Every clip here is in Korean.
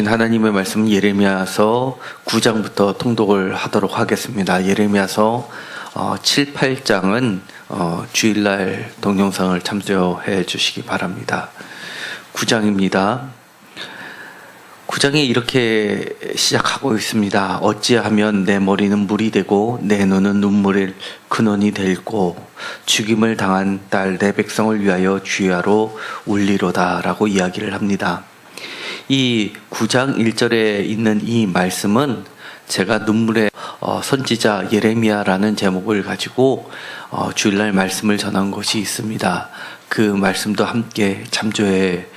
하나님의 말씀 예레미야서 9장부터 통독을 하도록 하겠습니다. 예레미야서 7, 8장은 주일날 동영상을 참조해 주시기 바랍니다. 9장입니다. 9장이 이렇게 시작하고 있습니다. 어찌하면 내 머리는 물이 되고 내 눈은 눈물의 근원이 되고 죽임을 당한 딸 내 백성을 위하여 주야로 울리로다 라고 이야기를 합니다. 이 9장 1절에 있는 이 말씀은 제가 눈물의 선지자 예레미야라는 제목을 가지고 주일날 말씀을 전한 것이 있습니다. 그 말씀도 함께 참조해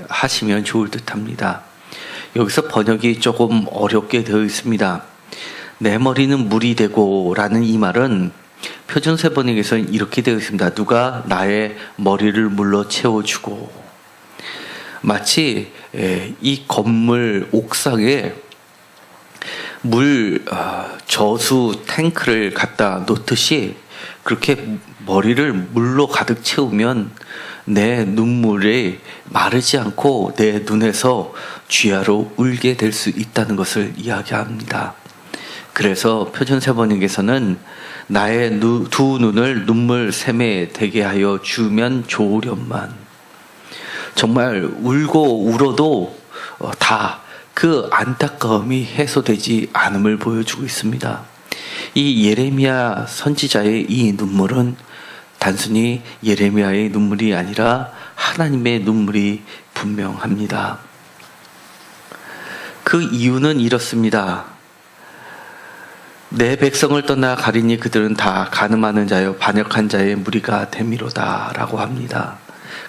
하시면 좋을 듯 합니다. 여기서 번역이 조금 어렵게 되어 있습니다. 내 머리는 물이 되고 라는 이 말은 표준세 번역에서는 이렇게 되어 있습니다. 누가 나의 머리를 물로 채워주고, 마치 이 건물 옥상에 물 저수 탱크를 갖다 놓듯이 그렇게 머리를 물로 가득 채우면 내 눈물이 마르지 않고 내 눈에서 쥐야로 울게 될 수 있다는 것을 이야기합니다. 그래서 표준세 번역에서는 나의 두 눈을 눈물 샘에 되게 하여 주면 좋으련만, 정말 울고 울어도 다 그 안타까움이 해소되지 않음을 보여주고 있습니다. 이 예레미야 선지자의 이 눈물은 단순히 예레미야의 눈물이 아니라 하나님의 눈물이 분명합니다. 그 이유는 이렇습니다. 내 백성을 떠나 가리니 그들은 다 간음하는 자여 반역한 자의 무리가 됨이로다 라고 합니다.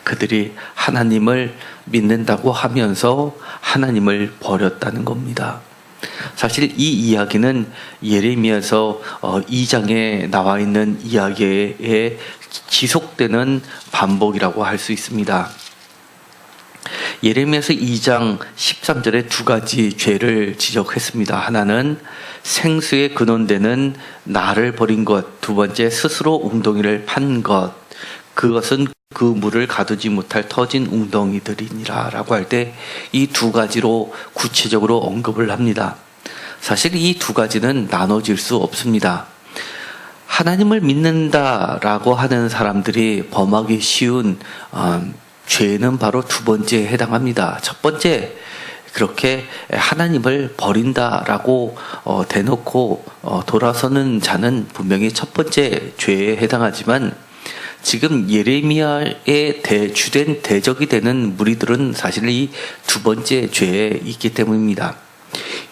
그들이 하나님을 믿는다고 하면서 하나님을 버렸다는 겁니다. 사실 이 이야기는 예레미야서 2장에 나와 있는 이야기에 지속되는 반복이라고 할 수 있습니다. 예레미야서 2장 13절에 두 가지 죄를 지적했습니다. 하나는 생수의 근원되는 나를 버린 것, 두 번째 스스로 웅덩이를 판 것, 그것은 그 물을 가두지 못할 터진 웅덩이들이니라 라고 할 때 이 두 가지로 구체적으로 언급을 합니다. 사실 이 두 가지는 나눠질 수 없습니다. 하나님을 믿는다라고 하는 사람들이 범하기 쉬운 죄는 바로 두 번째에 해당합니다. 첫 번째, 그렇게 하나님을 버린다라고 대놓고 돌아서는 자는 분명히 첫 번째 죄에 해당하지만, 지금 예레미야의 주된 대적이 되는 무리들은 사실 이 두 번째 죄에 있기 때문입니다.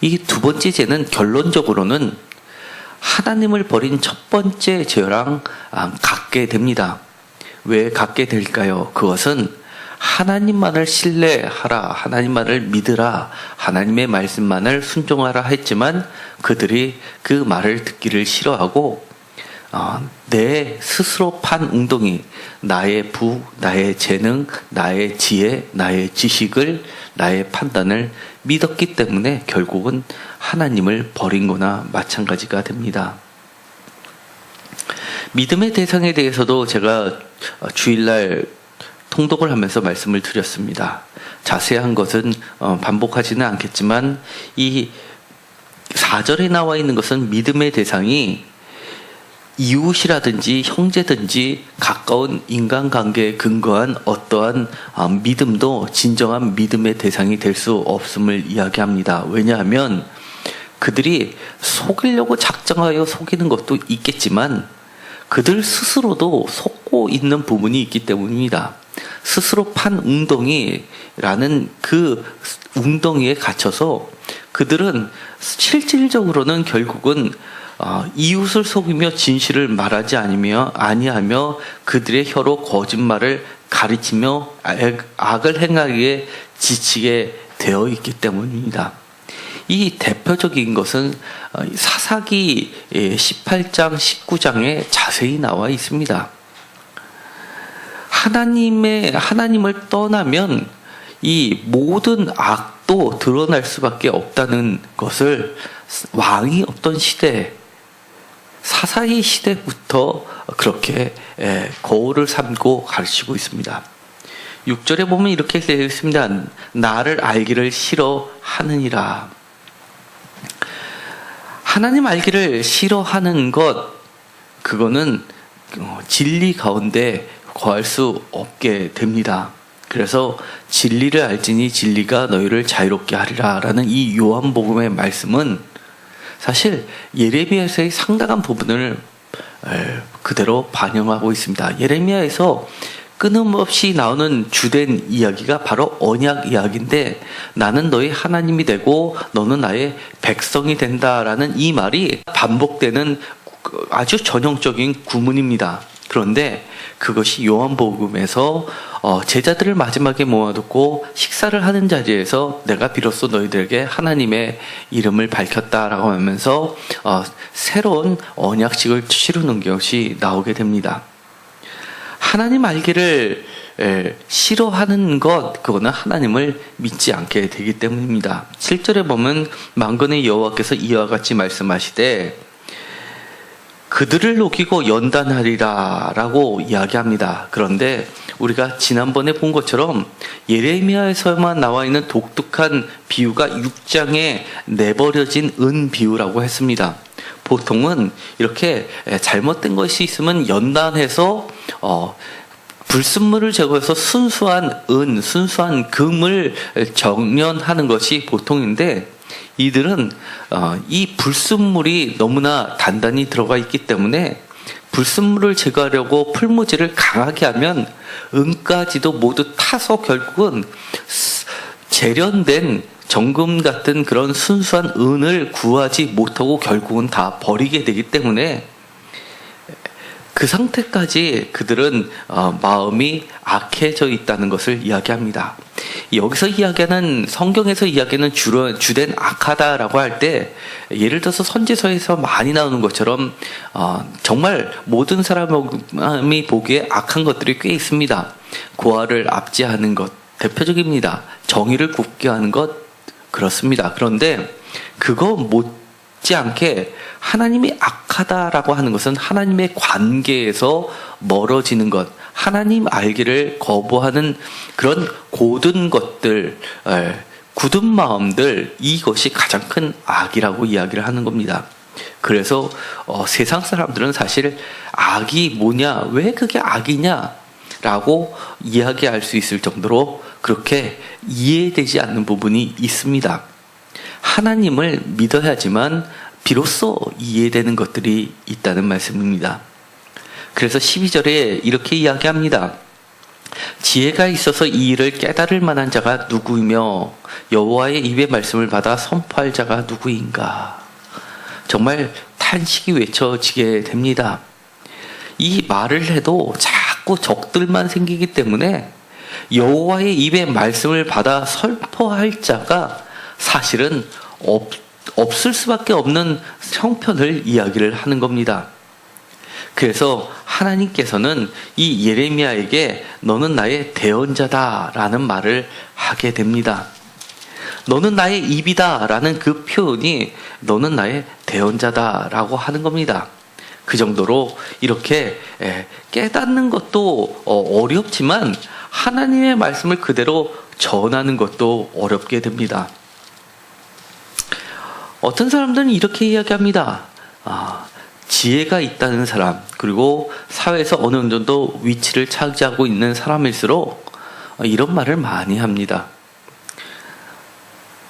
이 두 번째 죄는 결론적으로는 하나님을 버린 첫 번째 죄랑 같게 됩니다. 왜 같게 될까요? 그것은 하나님만을 신뢰하라, 하나님만을 믿으라, 하나님의 말씀만을 순종하라 했지만 그들이 그 말을 듣기를 싫어하고 내 스스로 판 웅덩이, 나의 부, 나의 재능, 나의 지혜, 나의 지식을, 나의 판단을 믿었기 때문에 결국은 하나님을 버린 거나 마찬가지가 됩니다. 믿음의 대상에 대해서도 제가 주일날 통독을 하면서 말씀을 드렸습니다. 자세한 것은 반복하지는 않겠지만 이 4절에 나와 있는 것은 믿음의 대상이 이웃이라든지 형제든지 가까운 인간관계에 근거한 어떠한 믿음도 진정한 믿음의 대상이 될 수 없음을 이야기합니다. 왜냐하면 그들이 속이려고 작정하여 속이는 것도 있겠지만 그들 스스로도 속고 있는 부분이 있기 때문입니다. 스스로 판 웅덩이라는 그 웅덩이에 갇혀서 그들은 실질적으로는 결국은 이웃을 속이며 진실을 말하지 아니하며 그들의 혀로 거짓말을 가르치며 악을 행하기에 지치게 되어 있기 때문입니다. 이 대표적인 것은 사사기 18장, 19장에 자세히 나와 있습니다. 하나님을 떠나면 이 모든 악도 드러날 수밖에 없다는 것을 왕이 없던 시대, 사사기 시대부터 그렇게 거울을 삼고 가르치고 있습니다. 6절에 보면 이렇게 되어 있습니다. 나를 알기를 싫어하느니라. 하나님 알기를 싫어하는 것, 그거는 진리 가운데 거할 수 없게 됩니다. 그래서 진리를 알지니 진리가 너희를 자유롭게 하리라 라는 이 요한복음의 말씀은 사실 예레미야에서의 상당한 부분을 그대로 반영하고 있습니다. 예레미야에서 끊임없이 나오는 주된 이야기가 바로 언약 이야기인데, 나는 너희 하나님이 되고 너는 나의 백성이 된다라는 이 말이 반복되는 아주 전형적인 구문입니다. 그런데 그것이 요한복음에서 제자들을 마지막에 모아두고 식사를 하는 자리에서 내가 비로소 너희들에게 하나님의 이름을 밝혔다라고 하면서 새로운 언약식을 치르는 것이 나오게 됩니다. 하나님 알기를 싫어하는 것, 그거는 하나님을 믿지 않게 되기 때문입니다. 7절에 보면 만군의 여호와께서 이와 같이 말씀하시되 그들을 녹이고 연단하리라 라고 이야기합니다. 그런데 우리가 지난번에 본 것처럼 예레미야에서만 나와 있는 독특한 비유가 6장에 내버려진 은 비유라고 했습니다. 보통은 이렇게 잘못된 것이 있으면 연단해서 불순물을 제거해서 순수한 은, 순수한 금을 정련하는 것이 보통인데, 이들은 이 불순물이 너무나 단단히 들어가 있기 때문에 불순물을 제거하려고 풀무지를 강하게 하면 은까지도 모두 타서 결국은 재련된 정금 같은 그런 순수한 은을 구하지 못하고 결국은 다 버리게 되기 때문에 그 상태까지 그들은 마음이 악해져 있다는 것을 이야기합니다. 여기서 이야기하는, 성경에서 이야기하는 주된 악하다라고 할 때, 예를 들어서 선지서에서 많이 나오는 것처럼 정말 모든 사람이 보기에 악한 것들이 꽤 있습니다. 고아를 압제하는 것 대표적입니다. 정의를 굽게 하는 것 그렇습니다. 그런데 그거 못지않게 하나님이 악하다라고 하는 것은 하나님의 관계에서 멀어지는 것, 하나님 알기를 거부하는 그런 고든 것들, 굳은 마음들, 이것이 가장 큰 악이라고 이야기를 하는 겁니다. 그래서 세상 사람들은 사실 악이 뭐냐, 왜 그게 악이냐 라고 이야기할 수 있을 정도로 그렇게 이해되지 않는 부분이 있습니다. 하나님을 믿어야지만 비로소 이해되는 것들이 있다는 말씀입니다. 그래서 12절에 이렇게 이야기합니다. 지혜가 있어서 이 일을 깨달을 만한 자가 누구이며 여호와의 입의 말씀을 받아 선포할 자가 누구인가. 정말 탄식이 외쳐지게 됩니다. 이 말을 해도 자꾸 적들만 생기기 때문에 여호와의 입의 말씀을 받아 선포할 자가 사실은 없을 수밖에 없는 형편을 이야기를 하는 겁니다. 그래서 하나님께서는 이 예레미야에게 너는 나의 대언자다 라는 말을 하게 됩니다. 너는 나의 입이다 라는 그 표현이 너는 나의 대언자다 라고 하는 겁니다. 그 정도로 이렇게 깨닫는 것도 어렵지만 하나님의 말씀을 그대로 전하는 것도 어렵게 됩니다. 어떤 사람들은 이렇게 이야기합니다. 지혜가 있다는 사람, 그리고 사회에서 어느 정도 위치를 차지하고 있는 사람일수록 이런 말을 많이 합니다.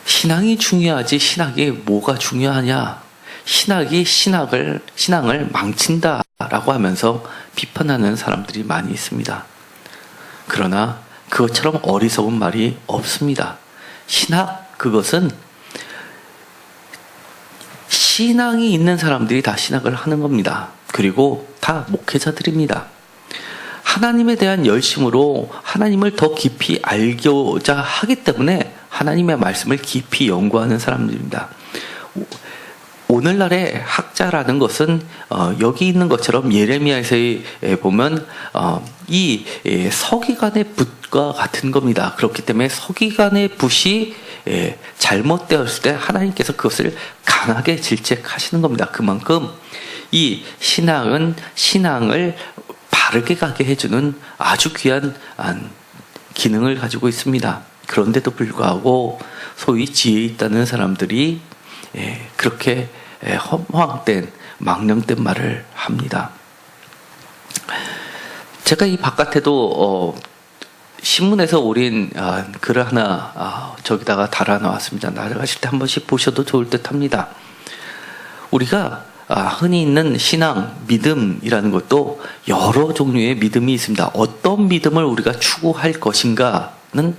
신앙이 중요하지 신학이 뭐가 중요하냐? 신학이 신앙을 망친다라고 하면서 비판하는 사람들이 많이 있습니다. 그러나 그것처럼 어리석은 말이 없습니다. 신학, 그것은 신앙이 있는 사람들이 다 신학을 하는 겁니다. 그리고 다 목회자들입니다. 하나님에 대한 열심으로 하나님을 더 깊이 알고자 하기 때문에 하나님의 말씀을 깊이 연구하는 사람들입니다. 오늘날의 학자라는 것은 여기 있는 것처럼 예레미야에서 보면 이 서기관의 붓과 같은 겁니다. 그렇기 때문에 서기관의 붓이 잘못되었을 때 하나님께서 그것을 강하게 질책하시는 겁니다. 그만큼 이 신앙은 신앙을 바르게 가게 해주는 아주 귀한 기능을 가지고 있습니다. 그런데도 불구하고 소위 지혜 있다는 사람들이 그렇게 허황된 망령된 말을 합니다. 제가 이 바깥에도 신문에서 오린 글을 하나 저기다가 달아놓았습니다. 나가실 때 한 번씩 보셔도 좋을 듯 합니다. 우리가 흔히 있는 신앙, 믿음이라는 것도 여러 종류의 믿음이 있습니다. 어떤 믿음을 우리가 추구할 것인가는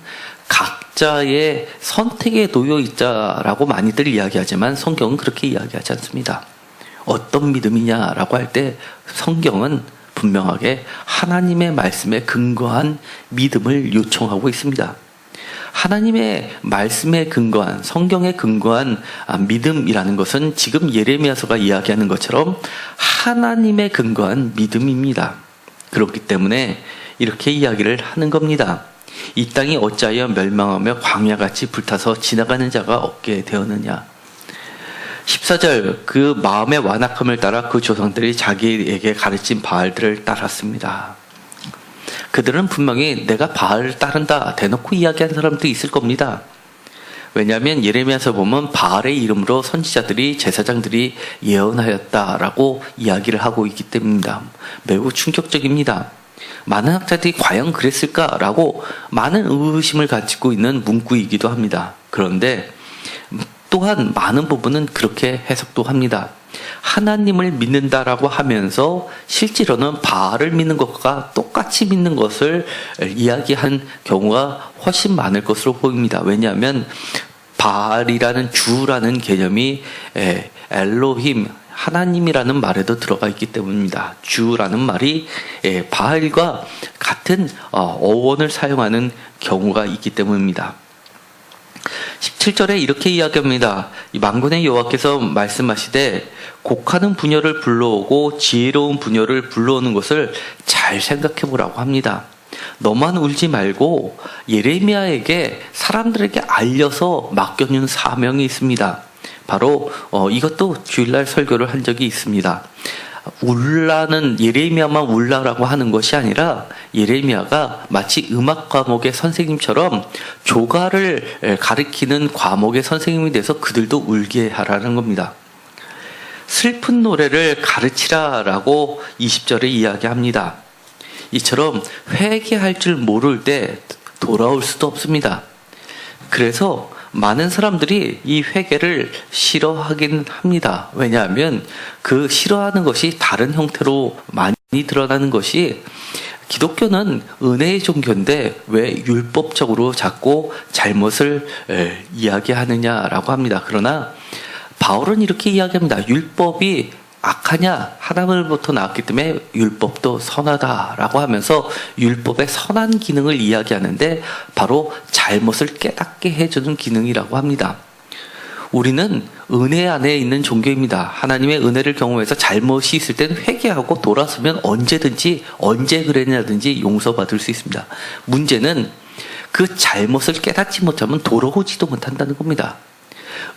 각자의 선택에 놓여 있다라고 많이들 이야기하지만 성경은 그렇게 이야기하지 않습니다. 어떤 믿음이냐라고 할 때 성경은 분명하게 하나님의 말씀에 근거한 믿음을 요청하고 있습니다. 하나님의 말씀에 근거한, 성경에 근거한 믿음이라는 것은 지금 예레미야서가 이야기하는 것처럼 하나님에 근거한 믿음입니다. 그렇기 때문에 이렇게 이야기를 하는 겁니다. 이 땅이 어찌하여 멸망하며 광야같이 불타서 지나가는 자가 없게 되었느냐. 14절, 그 마음의 완악함을 따라 그 조상들이 자기에게 가르친 바알들을 따랐습니다. 그들은 분명히 내가 바알을 따른다 대놓고 이야기한 사람도 있을 겁니다. 왜냐하면 예레미야서 보면 바알의 이름으로 선지자들이, 제사장들이 예언하였다라고 이야기를 하고 있기 때문입니다. 매우 충격적입니다. 많은 학자들이 과연 그랬을까라고 많은 의심을 가지고 있는 문구이기도 합니다. 그런데 또한 많은 부분은 그렇게 해석도 합니다. 하나님을 믿는다라고 하면서 실제로는 바알을 믿는 것과 똑같이 믿는 것을 이야기한 경우가 훨씬 많을 것으로 보입니다. 왜냐하면 바알이라는 주라는 개념이 엘로힘, 하나님이라는 말에도 들어가 있기 때문입니다. 주라는 말이 바알과 같은 어원을 사용하는 경우가 있기 때문입니다. 17절에 이렇게 이야기합니다. 이 만군의 여호와께서 말씀하시되 곡하는 부녀를 불러오고 지혜로운 부녀를 불러오는 것을 잘 생각해 보라고 합니다. 너만 울지 말고 예레미야에게 사람들에게 알려서 맡겨준 사명이 있습니다. 바로 이것도 주일날 설교를 한 적이 있습니다. 울라는, 예레미야만 울라라고 하는 것이 아니라 예레미야가 마치 음악 과목의 선생님처럼 조가를 가르치는 과목의 선생님이 돼서 그들도 울게 하라는 겁니다. 슬픈 노래를 가르치라라고 20절에 이야기합니다. 이처럼 회개할 줄 모를 때 돌아올 수도 없습니다. 그래서 많은 사람들이 이 회개를 싫어하긴 합니다. 왜냐하면 그 싫어하는 것이 다른 형태로 많이 드러나는 것이, 기독교는 은혜의 종교인데 왜 율법적으로 자꾸 잘못을 이야기하느냐라고 합니다. 그러나 바울은 이렇게 이야기합니다. 율법이 악하냐? 하나님으로부터 나왔기 때문에 율법도 선하다라고 하면서 율법의 선한 기능을 이야기하는데 바로 잘못을 깨닫게 해주는 기능이라고 합니다. 우리는 은혜 안에 있는 종교입니다. 하나님의 은혜를 경험해서 잘못이 있을 때는 회개하고 돌아서면 언제든지 언제 그랬냐든지 용서받을 수 있습니다. 문제는 그 잘못을 깨닫지 못하면 돌아오지도 못한다는 겁니다.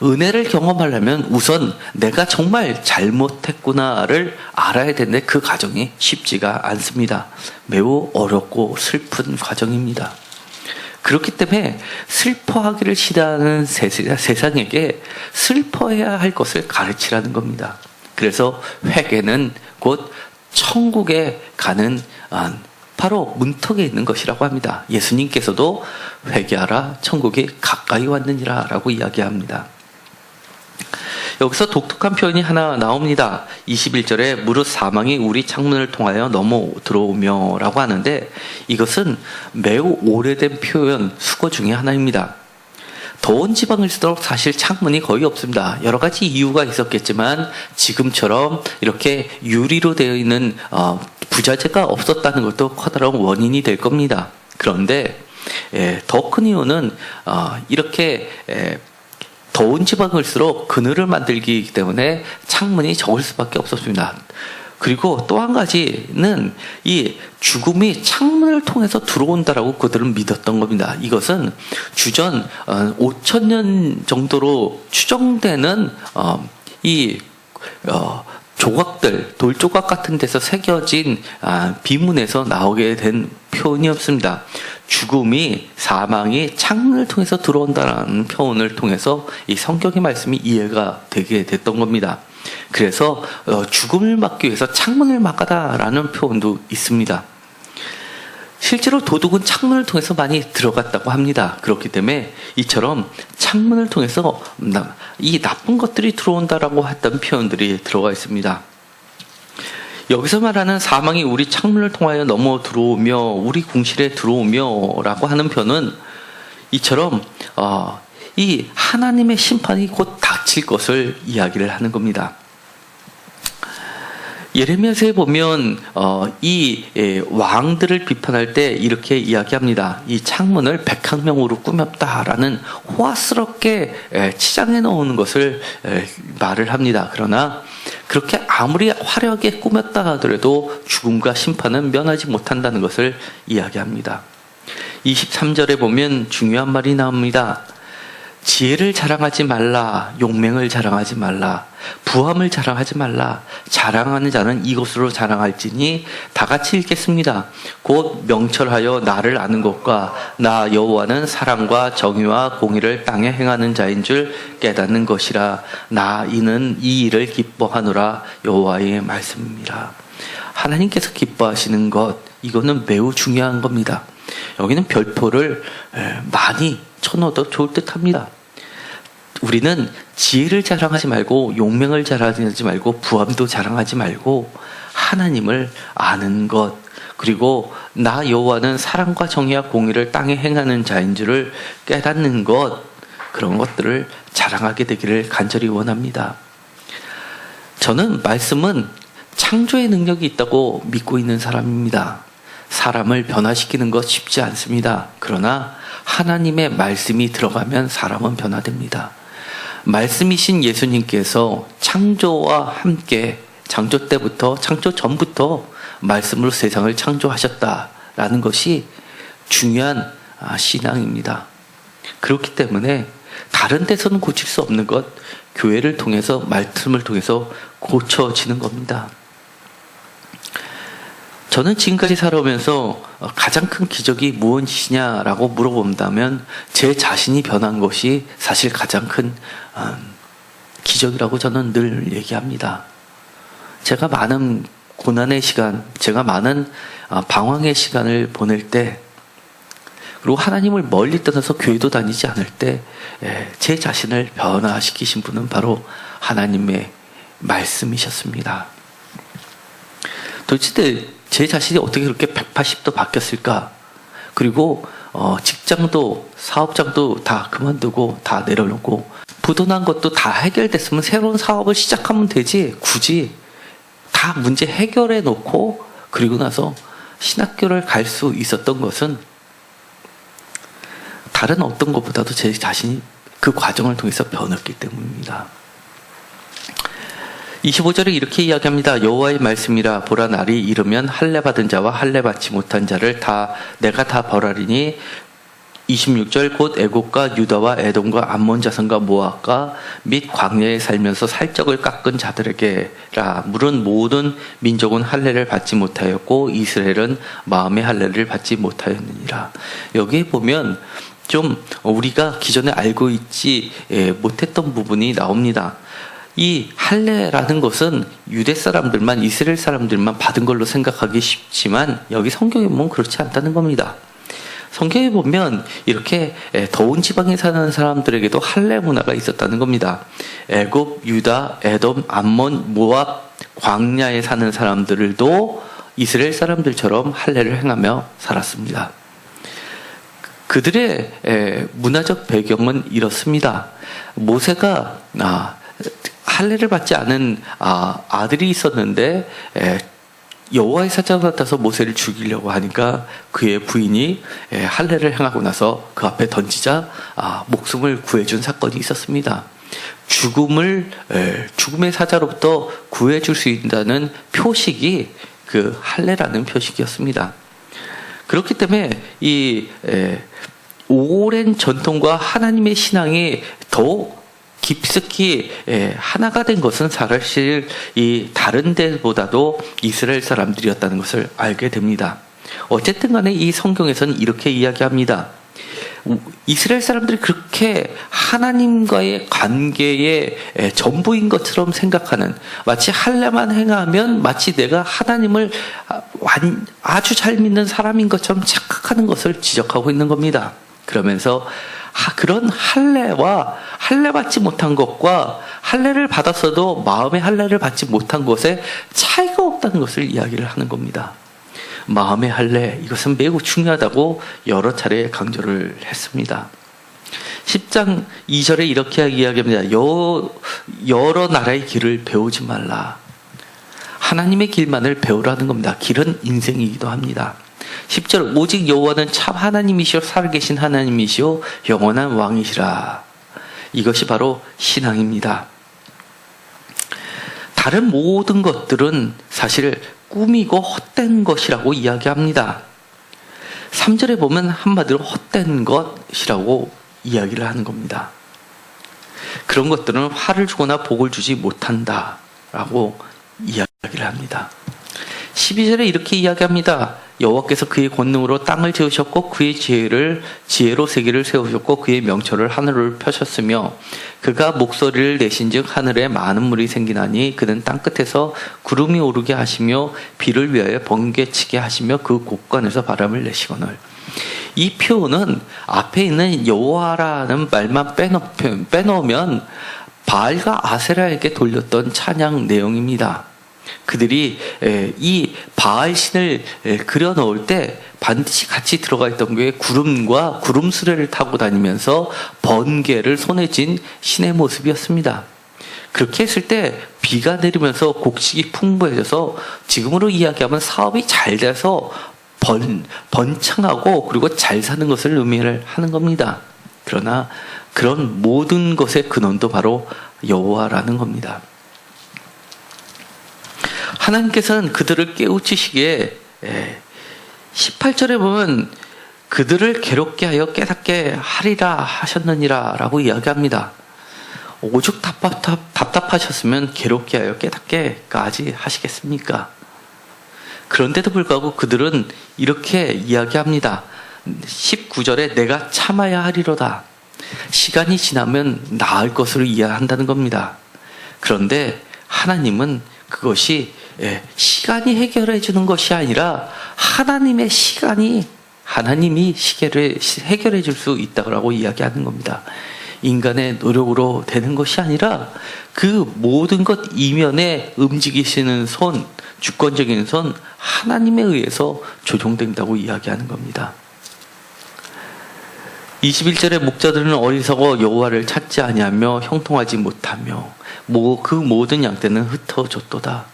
은혜를 경험하려면 우선 내가 정말 잘못했구나를 알아야 되는데 그 과정이 쉽지가 않습니다. 매우 어렵고 슬픈 과정입니다. 그렇기 때문에 슬퍼하기를 싫어하는 세상에게 슬퍼해야 할 것을 가르치라는 겁니다. 그래서 회개는 곧 천국에 가는 바로 문턱에 있는 것이라고 합니다. 예수님께서도 회개하라, 천국이 가까이 왔느니라 라고 이야기합니다. 여기서 독특한 표현이 하나 나옵니다. 21절에 무릇 사망이 우리 창문을 통하여 넘어 들어오며 라고 하는데, 이것은 매우 오래된 표현, 수거 중에 하나입니다. 더운 지방일수록 사실 창문이 거의 없습니다. 여러 가지 이유가 있었겠지만 지금처럼 이렇게 유리로 되어 있는 부자재가 없었다는 것도 커다란 원인이 될 겁니다. 그런데 더 큰 이유는 이렇게 더운 지방일수록 그늘을 만들기 때문에 창문이 적을 수밖에 없었습니다. 그리고 또 한 가지는 이 죽음이 창문을 통해서 들어온다라고 그들은 믿었던 겁니다. 이것은 주전 5,000년 정도로 추정되는 조각들, 돌조각 같은 데서 새겨진 비문에서 나오게 된 표현이었습니다. 죽음이 사망이 창문을 통해서 들어온다는 표현을 통해서 이 성경의 말씀이 이해가 되게 됐던 겁니다. 그래서 죽음을 막기 위해서 창문을 막아다라는 표현도 있습니다. 실제로 도둑은 창문을 통해서 많이 들어갔다고 합니다. 그렇기 때문에 이처럼 창문을 통해서 이 나쁜 것들이 들어온다라고 했던 표현들이 들어가 있습니다. 여기서 말하는 사망이 우리 창문을 통하여 넘어 들어오며 우리 궁실에 들어오며 라고 하는 표현은 이처럼 이 하나님의 심판이 곧 닥칠 것을 이야기를 하는 겁니다. 예레미야서에 보면 이 왕들을 비판할 때 이렇게 이야기합니다. 이 창문을 백학명으로 꾸몄다라는 호화스럽게 치장해 놓은 것을 말을 합니다. 그러나 그렇게 아무리 화려하게 꾸몄다 하더라도 죽음과 심판은 면하지 못한다는 것을 이야기합니다. 23절에 보면 중요한 말이 나옵니다. 지혜를 자랑하지 말라, 용맹을 자랑하지 말라, 부함을 자랑하지 말라. 자랑하는 자는 이것으로 자랑할지니 다 같이 읽겠습니다. 곧 명철하여 나를 아는 것과 나 여호와는 사랑과 정의와 공의를 땅에 행하는 자인 줄 깨닫는 것이라. 나 이는 이 일을 기뻐하노라. 여호와의 말씀입니다. 하나님께서 기뻐하시는 것, 이거는 매우 중요한 겁니다. 여기는 별표를 많이 쳐넣어도 좋을 듯 합니다. 우리는 지혜를 자랑하지 말고 용맹을 자랑하지 말고 부함도 자랑하지 말고 하나님을 아는 것, 그리고 나 여호와는 사랑과 정의와 공의를 땅에 행하는 자인 줄을 깨닫는 것, 그런 것들을 자랑하게 되기를 간절히 원합니다. 저는 말씀은 창조의 능력이 있다고 믿고 있는 사람입니다. 사람을 변화시키는 것 쉽지 않습니다. 그러나 하나님의 말씀이 들어가면 사람은 변화됩니다. 말씀이신 예수님께서 창조와 함께 창조 때부터, 창조 전부터 말씀으로 세상을 창조하셨다라는 것이 중요한 신앙입니다. 그렇기 때문에 다른 데서는 고칠 수 없는 것, 교회를 통해서, 말씀을 통해서 고쳐지는 겁니다. 저는 지금까지 살아오면서 가장 큰 기적이 무엇이냐라고 물어본다면 제 자신이 변한 것이 사실 가장 큰 기적이라고 저는 늘 얘기합니다. 제가 많은 고난의 시간, 제가 많은 방황의 시간을 보낼 때, 그리고 하나님을 멀리 떠나서 교회도 다니지 않을 때 제 자신을 변화시키신 분은 바로 하나님의 말씀이셨습니다. 도대체 제 자신이 어떻게 그렇게 180도 바뀌었을까? 그리고 직장도 사업장도 다 그만두고 다 내려놓고 부도난 것도 다 해결됐으면 새로운 사업을 시작하면 되지, 굳이 다 문제 해결해 놓고 그리고 나서 신학교를 갈 수 있었던 것은 다른 어떤 것보다도 제 자신이 그 과정을 통해서 변했기 때문입니다. 25절에 이렇게 이야기합니다. 여호와의 말씀이라. 보라, 날이 이르면 할례 받은 자와 할례 받지 못한 자를 내가 다 벌하리니. 26절 곧 애국과 유다와 에돔과 암몬 자손과 모압과 및 광야에 살면서 살적을 깎은 자들에게라. 물은 모든 민족은 할례를 받지 못하였고 이스라엘은 마음의 할례를 받지 못하였느니라. 여기에 보면 좀 우리가 기존에 알고 있지 못했던 부분이 나옵니다. 이 할례라는 것은 유대 사람들만, 이스라엘 사람들만 받은 걸로 생각하기 쉽지만 여기 성경에 보면 그렇지 않다는 겁니다. 성경에 보면 이렇게 더운 지방에 사는 사람들에게도 할례 문화가 있었다는 겁니다. 애굽, 유다, 에돔, 암몬, 모압, 광야에 사는 사람들도 이스라엘 사람들처럼 할례를 행하며 살았습니다. 그들의 문화적 배경은 이렇습니다. 모세가 할례를 받지 않은 아들이 있었는데 여호와의 사자가 나타나서 모세를 죽이려고 하니까 그의 부인이 할례를 행하고 나서 그 앞에 던지자 목숨을 구해준 사건이 있었습니다. 죽음의 사자로부터 구해줄 수 있다는 표식이 그 할례라는 표식이었습니다. 그렇기 때문에 이 오랜 전통과 하나님의 신앙이 더욱 깊숙이 하나가 된 것은 사실 이 다른 데보다도 이스라엘 사람들이었다는 것을 알게 됩니다. 어쨌든 간에 이 성경에서는 이렇게 이야기합니다. 이스라엘 사람들이 그렇게 하나님과의 관계의 전부인 것처럼 생각하는, 마치 할례만 행하면 마치 내가 하나님을 아주 잘 믿는 사람인 것처럼 착각하는 것을 지적하고 있는 겁니다. 그러면서 그런 할례와 할례 받지 못한 것과 할례를 받았어도 마음의 할례를 받지 못한 것에 차이가 없다는 것을 이야기를 하는 겁니다. 마음의 할례, 이것은 매우 중요하다고 여러 차례 강조를 했습니다. 10장 2절에 이렇게 이야기합니다. 여러 나라의 길을 배우지 말라. 하나님의 길만을 배우라는 겁니다. 길은 인생이기도 합니다. 10절, 오직 여호와는 참 하나님이시오 살아계신 하나님이시오 영원한 왕이시라. 이것이 바로 신앙입니다. 다른 모든 것들은 사실 꿈이고 헛된 것이라고 이야기합니다. 3절에 보면 한마디로 헛된 것이라고 이야기를 하는 겁니다. 그런 것들은 화를 주거나 복을 주지 못한다라고 이야기를 합니다. 12절에 이렇게 이야기합니다. 여호와께서 그의 권능으로 땅을 지으셨고 그의 지혜로 세계를 세우셨고 그의 명철을 하늘을 펴셨으며 그가 목소리를 내신즉 하늘에 많은 물이 생기나니 그는 땅끝에서 구름이 오르게 하시며 비를 위하여 번개치게 하시며 그 곳간에서 바람을 내시거늘. 이 표현은 앞에 있는 여호와라는 말만 빼놓으면 바알과 아세라에게 돌렸던 찬양 내용입니다. 그들이 이 바알 신을 그려 넣을 때 반드시 같이 들어가 있던 게 구름과 구름 수레를 타고 다니면서 번개를 손에 쥔 신의 모습이었습니다. 그렇게 했을 때 비가 내리면서 곡식이 풍부해져서 지금으로 이야기하면 사업이 잘 돼서 번창하고 그리고 잘 사는 것을 의미를 하는 겁니다. 그러나 그런 모든 것의 근원도 바로 여호와라는 겁니다. 하나님께서는 그들을 깨우치시기에 18절에 보면 그들을 괴롭게 하여 깨닫게 하리라 하셨느니라 라고 이야기합니다. 오죽 답답하셨으면 괴롭게 하여 깨닫게까지 하시겠습니까? 그런데도 불구하고 그들은 이렇게 이야기합니다. 19절에 내가 참아야 하리로다. 시간이 지나면 나을 것으로 이해한다는 겁니다. 그런데 하나님은 그것이 시간이 해결해 주는 것이 아니라 하나님이 해결해 줄 수 있다고 이야기하는 겁니다. 인간의 노력으로 되는 것이 아니라 그 모든 것 이면에 움직이시는 손, 주권적인 손, 하나님에 의해서 조종된다고 이야기하는 겁니다. 21절에 목자들은 어리석어 여호와를 찾지 아니하며 형통하지 못하며 그 모든 양떼는 흩어졌도다.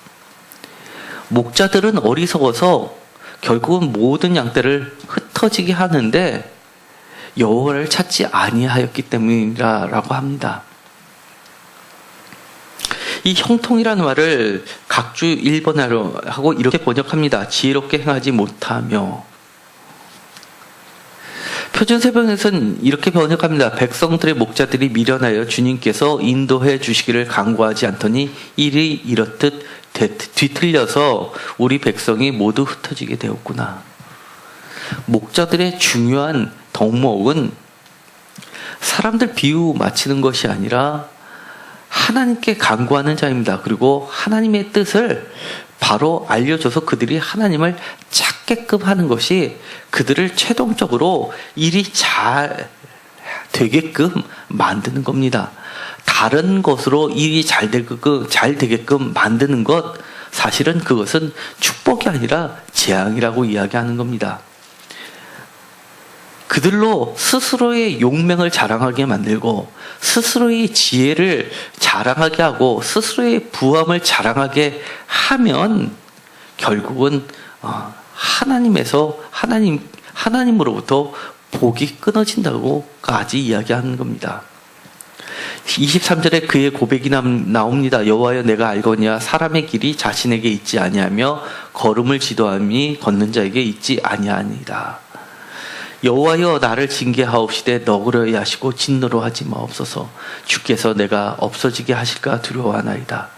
목자들은 어리석어서 결국은 모든 양떼를 흩어지게 하는데 여호와를 찾지 아니하였기 때문이라고 합니다. 이 형통이라는 말을 각주 1번으로 하고 이렇게 번역합니다. 지혜롭게 행하지 못하며. 표준세번에서는 이렇게 번역합니다. 백성들의 목자들이 미련하여 주님께서 인도해 주시기를 간구하지 않더니 일이 이렇듯 뒤틀려서 우리 백성이 모두 흩어지게 되었구나. 목자들의 중요한 덕목은 사람들 비유 맞히는 것이 아니라 하나님께 간구하는 자입니다. 그리고 하나님의 뜻을 바로 알려줘서 그들이 하나님을 찾게끔 하는 것이 그들을 최종적으로 일이 잘 되게끔 만드는 겁니다. 다른 것으로 일이 잘 되게끔 만드는 것, 사실은 그것은 축복이 아니라 재앙이라고 이야기하는 겁니다. 그들로 스스로의 용맹을 자랑하게 만들고 스스로의 지혜를 자랑하게 하고 스스로의 부함을 자랑하게 하면 결국은 하나님으로부터 복이 끊어진다고까지 이야기하는 겁니다. 23절에 그의 고백이 나옵니다. 여호와여 내가 알거니와 사람의 길이 자신에게 있지 아니하며 걸음을 지도함이 걷는 자에게 있지 아니하니이다. 여호와여 나를 징계하옵시되 너그러이 하시고 진노로 하지 마옵소서. 주께서 내가 없어지게 하실까 두려워하나이다.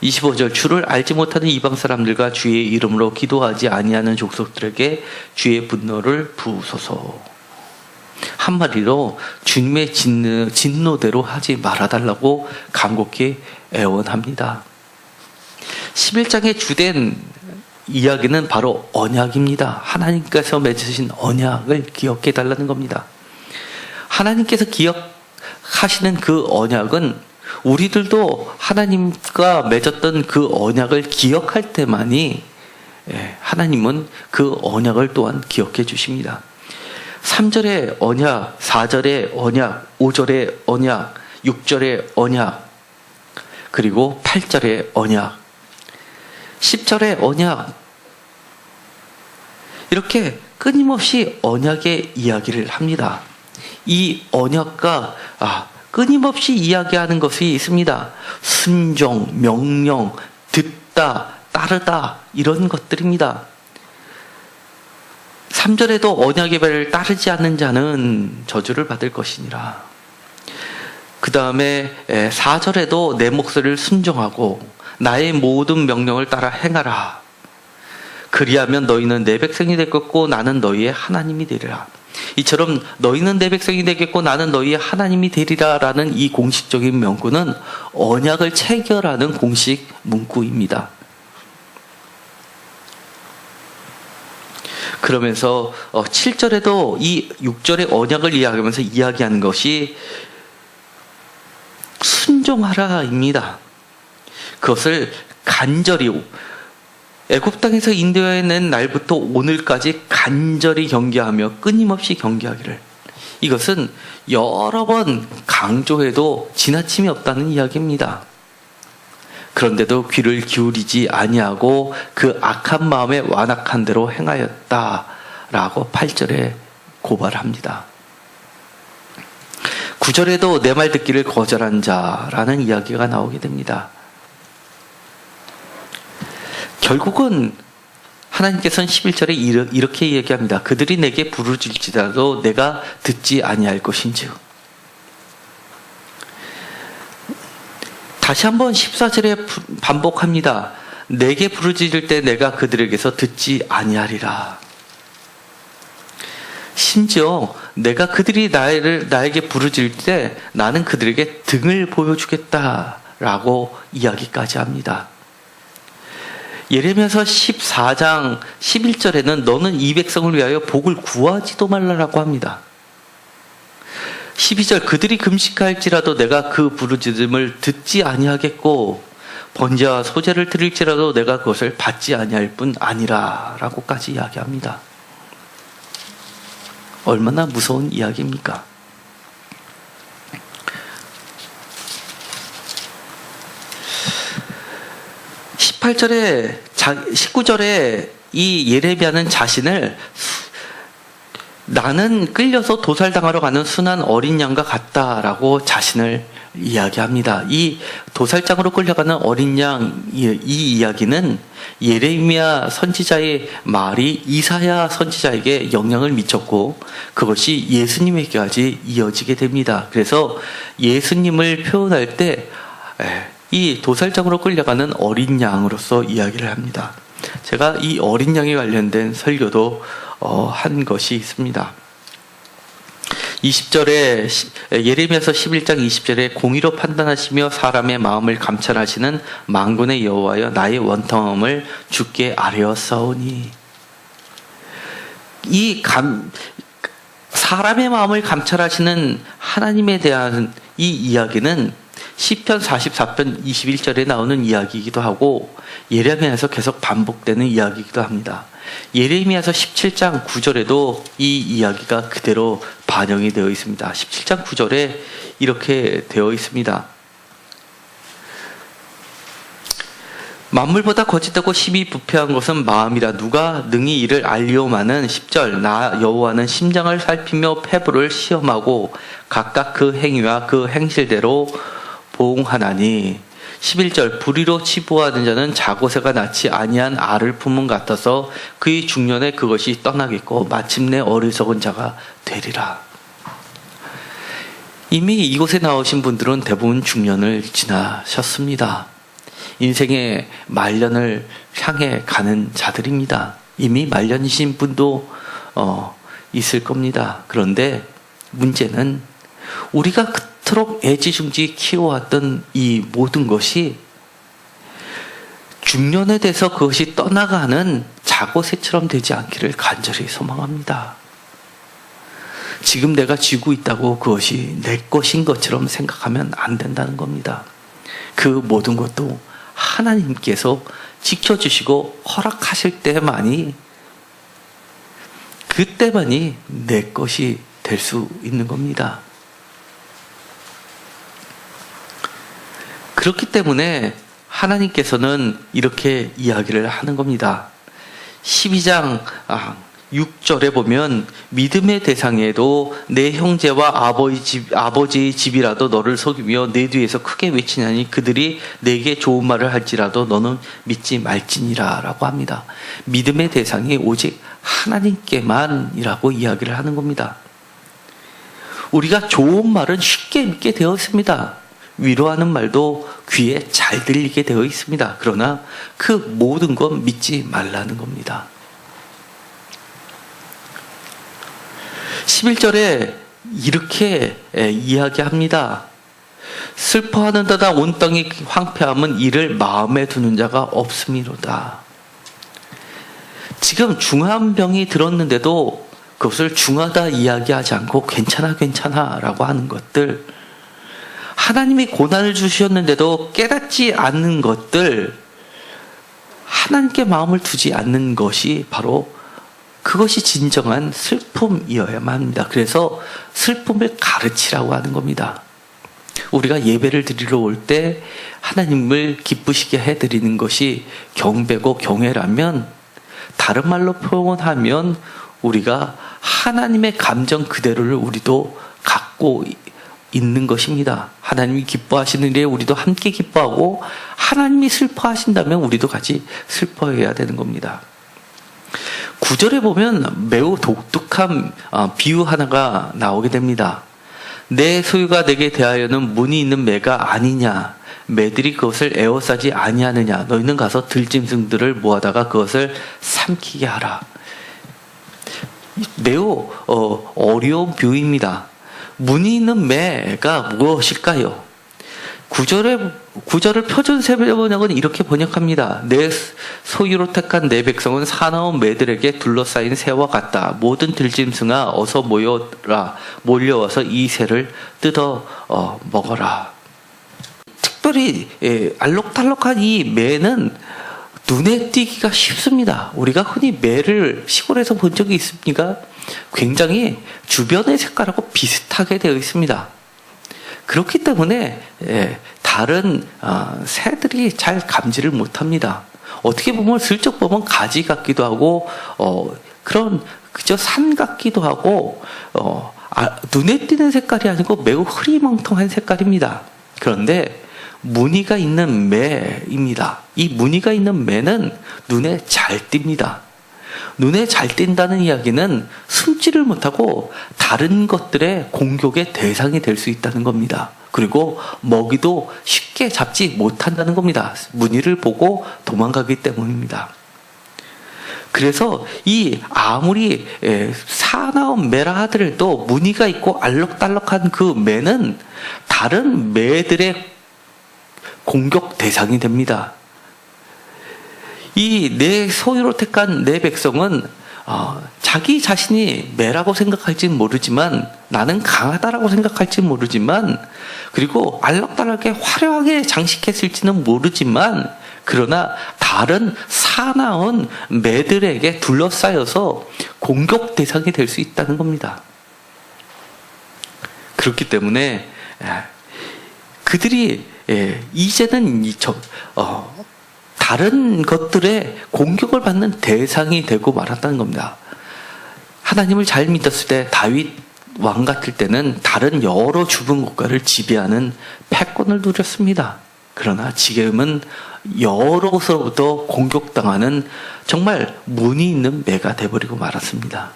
25절 주를 알지 못하는 이방 사람들과 주의 이름으로 기도하지 아니하는 족속들에게 주의 분노를 부으소서. 한마디로 주님의 진노대로 하지 말아달라고 간곡히 애원합니다. 11장의 주된 이야기는 바로 언약입니다. 하나님께서 맺으신 언약을 기억해 달라는 겁니다. 하나님께서 기억하시는 그 언약은 우리들도 하나님과 맺었던 그 언약을 기억할 때만이 하나님은 그 언약을 또한 기억해 주십니다. 3절의 언약, 4절의 언약, 5절의 언약, 6절의 언약, 그리고 8절의 언약, 10절의 언약, 이렇게 끊임없이 언약의 이야기를 합니다. 이 언약과 끊임없이 이야기하는 것이 있습니다. 순종, 명령, 듣다, 따르다, 이런 것들입니다. 3절에도 언약의 배를 따르지 않는 자는 저주를 받을 것이니라. 그 다음에 4절에도 내 목소리를 순종하고 나의 모든 명령을 따라 행하라. 그리하면 너희는 내 백성이 되겠고 나는 너희의 하나님이 되리라. 이처럼 너희는 내 백성이 되겠고 나는 너희의 하나님이 되리라 라는 이 공식적인 명구는 언약을 체결하는 공식 문구입니다. 그러면서 7절에도 이 6절의 언약을 이야기하면서 이야기하는 것이 순종하라입니다. 그것을 간절히 애굽 땅에서 인도해낸 날부터 오늘까지 간절히 경계하며 끊임없이 경계하기를, 이것은 여러 번 강조해도 지나침이 없다는 이야기입니다. 그런데도 귀를 기울이지 아니하고 그 악한 마음에 완악한 대로 행하였다라고 8절에 고발합니다. 9절에도 내 말 듣기를 거절한 자라는 이야기가 나오게 됩니다. 결국은 하나님께서는 11절에 이렇게 얘기합니다. 그들이 내게 부르짖을지라도 내가 듣지 아니할 것인즉. 다시 한번 14절에 반복합니다. 내게 부르짖을 때 내가 그들에게서 듣지 아니하리라. 심지어 내가 그들이 나에게 부르짖을 때 나는 그들에게 등을 보여주겠다라고 이야기까지 합니다. 예레미야서 14장 11절에는 너는 이 백성을 위하여 복을 구하지도 말라라고 합니다. 12절 그들이 금식할지라도 내가 그 부르짖음을 듣지 아니하겠고 번제와 소제를 드릴지라도 내가 그것을 받지 아니할 뿐 아니라 라고까지 이야기합니다. 얼마나 무서운 이야기입니까? 19절에 이 예레미야는 자신을 나는 끌려서 도살당하러 가는 순한 어린 양과 같다라고 자신을 이야기합니다. 이 도살장으로 끌려가는 어린 양, 이 이야기는 예레미야 선지자의 말이 이사야 선지자에게 영향을 미쳤고 그것이 예수님에게까지 이어지게 됩니다. 그래서 예수님을 표현할 때 이 도살장으로 끌려가는 어린 양으로서 이야기를 합니다. 제가 이 어린 양에 관련된 설교도 한 것이 있습니다. 20절에 예레미야서 11장 20절에 공의로 판단하시며 사람의 마음을 감찰하시는 만군의 여호와여 나의 원통함을 주께 아뢰었사오니. 사람의 마음을 감찰하시는 하나님에 대한 이 이야기는 시편 44편 21절에 나오는 이야기이기도 하고 예레미야에서 계속 반복되는 이야기이기도 합니다. 예레미야서 17장 9절에도 이 이야기가 그대로 반영이 되어 있습니다. 17장 9절에 이렇게 되어 있습니다. 만물보다 거짓되고 심히 부패한 것은 마음이라 누가 능히 이를 알리오마는 10절 나 여호와는 심장을 살피며 폐부를 시험하고 각각 그 행위와 그 행실대로 보응하나니 11절 불의로 치부하는 자는 자고새가 낳지 아니한 알을 품은 같아서 그의 중년에 그것이 떠나겠고 마침내 어리석은 자가 되리라. 이미 이곳에 나오신 분들은 대부분 중년을 지나셨습니다. 인생의 말년을 향해 가는 자들입니다. 이미 말년이신 분도 있을 겁니다. 그런데 문제는 우리가 그토록 애지중지 키워왔던 이 모든 것이 중년에 돼서 그것이 떠나가는 자고새처럼 되지 않기를 간절히 소망합니다. 지금 내가 쥐고 있다고 그것이 내 것인 것처럼 생각하면 안 된다는 겁니다. 그 모든 것도 하나님께서 지켜주시고 허락하실 때만이, 그때만이 내 것이 될 수 있는 겁니다. 그렇기 때문에 하나님께서는 이렇게 이야기를 하는 겁니다. 12장 6절에 보면 믿음의 대상에도 내 형제와 아버지의 집이라도 너를 속이며 내 뒤에서 크게 외치냐니 그들이 내게 좋은 말을 할지라도 너는 믿지 말지니라 라고 합니다. 믿음의 대상이 오직 하나님께만이라고 이야기를 하는 겁니다. 우리가 좋은 말은 쉽게 믿게 되어 있습니다. 위로하는 말도 귀에 잘 들리게 되어 있습니다. 그러나 그 모든 건 믿지 말라는 겁니다. 11절에 이렇게 이야기합니다. 슬퍼하는다다 온 땅이 황폐함은 이를 마음에 두는 자가 없음이로다. 지금 중한 병이 들었는데도 그것을 중하다 이야기하지 않고 괜찮아 라고 하는 것들, 하나님이 고난을 주셨는데도 깨닫지 않는 것들, 하나님께 마음을 두지 않는 것이 바로 그것이 진정한 슬픔이어야만 합니다. 그래서 슬픔을 가르치라고 하는 겁니다. 우리가 예배를 드리러 올 때 하나님을 기쁘시게 해드리는 것이 경배고 경외라면, 다른 말로 표현하면 우리가 하나님의 감정 그대로를 우리도 갖고 있는 것입니다. 하나님이 기뻐하시는 일에 우리도 함께 기뻐하고, 하나님이 슬퍼하신다면 우리도 같이 슬퍼해야 되는 겁니다. 9절에 보면 매우 독특한 비유 하나가 나오게 됩니다. 내 소유가 내게 대하여는 문이 있는 매가 아니냐, 매들이 그것을 에워싸지 아니하느냐, 너희는 가서 들짐승들을 모아다가 그것을 삼키게 하라. 매우 어려운 비유입니다. 문이 있는 매가 무엇일까요? 구절을 표준 세번역은 이렇게 번역합니다. 내 소유로 택한 내 백성은 사나운 매들에게 둘러싸인 새와 같다. 모든 들짐승아 어서 몰려와서 이 새를 뜯어 먹어라. 특별히 알록달록한 이 매는 눈에 띄기가 쉽습니다. 우리가 흔히 매를 시골에서 본 적이 있습니까? 굉장히 주변의 색깔하고 비슷하게 되어 있습니다. 그렇기 때문에 다른 새들이 잘 감지를 못합니다. 어떻게 보면 슬쩍 보면 가지 같기도 하고 그런 그저 산 같기도 하고 눈에 띄는 색깔이 아니고 매우 흐리멍텅한 색깔입니다. 그런데 무늬가 있는 매입니다. 이 무늬가 있는 매는 눈에 잘 띕니다. 눈에 잘 띈다는 이야기는 숨지를 못하고 다른 것들의 공격의 대상이 될 수 있다는 겁니다. 그리고 먹이도 쉽게 잡지 못한다는 겁니다. 무늬를 보고 도망가기 때문입니다. 그래서 이 아무리 사나운 매라 하더라도 무늬가 있고 알록달록한 그 매는 다른 매들의 공격 대상이 됩니다. 이 내 소유로 택한 내 백성은 자기 자신이 매라고 생각할지는 모르지만, 나는 강하다라고 생각할지는 모르지만, 그리고 알록달록하게 화려하게 장식했을지는 모르지만, 그러나 다른 사나운 매들에게 둘러싸여서 공격 대상이 될 수 있다는 겁니다. 그렇기 때문에 그들이 이제는 다른 것들의 공격을 받는 대상이 되고 말았다는 겁니다. 하나님을 잘 믿었을 때 다윗 왕 같을 때는 다른 여러 주변 국가를 지배하는 패권을 누렸습니다. 그러나 지금은 여러 곳으로부터 공격당하는 정말 무늬 있는 매가 돼버리고 말았습니다.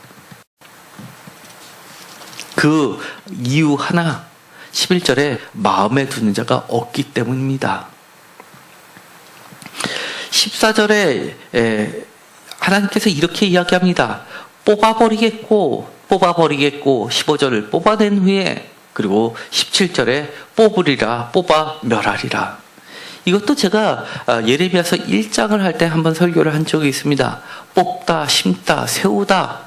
그 이유 하나, 11절에 마음에 두는 자가 없기 때문입니다. 14절에 하나님께서 이렇게 이야기합니다. 뽑아버리겠고 15절을 뽑아낸 후에, 그리고 17절에 뽑으리라, 뽑아 멸하리라. 이것도 제가 예레미야서 1장을 할 때 한번 설교를 한 적이 있습니다. 뽑다, 심다, 세우다,